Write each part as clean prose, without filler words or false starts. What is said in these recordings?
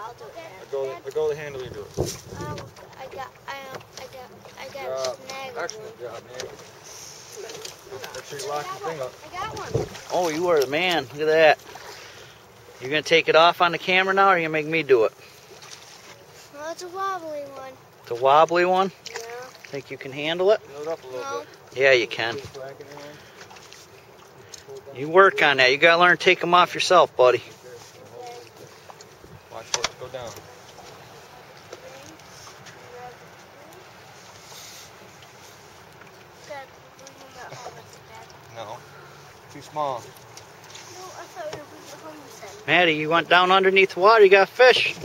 I'll do it. Let go of the handle, you do it. I got Excellent job, man. Make sure you lock the thing up. I got one. Oh, you are the man. Look at that. You're going to take it off on the camera now, or are you going to make me do it? Well, it's a wobbly one. It's a wobbly one? Yeah. Think you can handle it? Build up a little bit. Yeah, you can. You work on that. You got to learn to take them off yourself, buddy. Watch for it to go down. No. Too small. Maddie, you went down underneath the water. You got fish.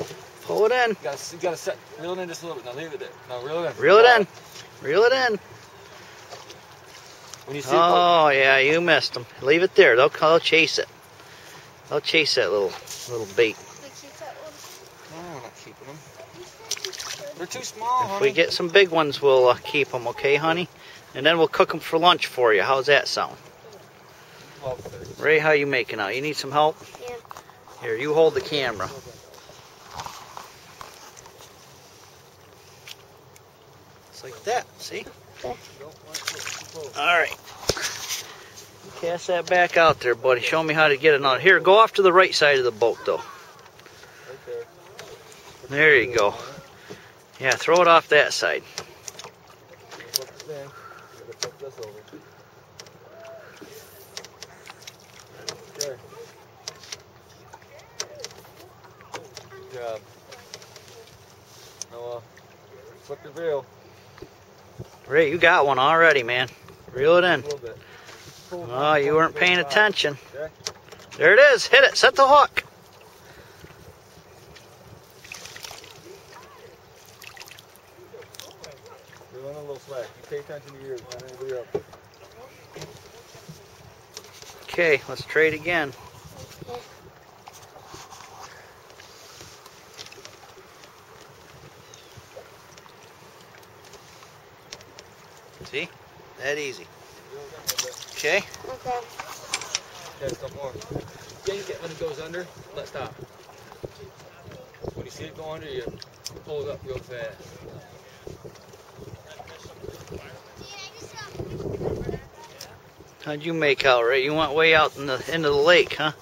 Pull it in. You gotta set, reel it in just a little bit. Now leave it there. No, reel it in. Reel it in. Reel it in. When you see Oh, yeah, you missed them. Leave it there. They'll chase it. They'll chase that little bait. No, we're not keeping them. They're too small, honey. If we get some big ones, we'll keep them, okay, honey? And then we'll cook them for lunch for you. How's that sound? Ray, how you making out? You need some help? Yeah. Here, you hold the camera. Just like that, see? Okay. All right. Cast that back out there, buddy. Show me how to get it on. Here, go off to the right side of the boat, though. There you go. Yeah, throw it off that side. Good job. Now, flip the reel. Ray, you got one already, man. Reel it in. A little bit. Oh, you weren't paying attention. Okay. There it is. Hit it. Set the hook. Reel in a little slack. You pay attention to yours, not anybody else. Okay, let's trade again. See? That easy. Okay? Okay. Okay, some more. Yank it when it goes under, let stop. When you see it go under, you pull it up real fast. How'd you make out, Ray? You went way out into the lake, huh?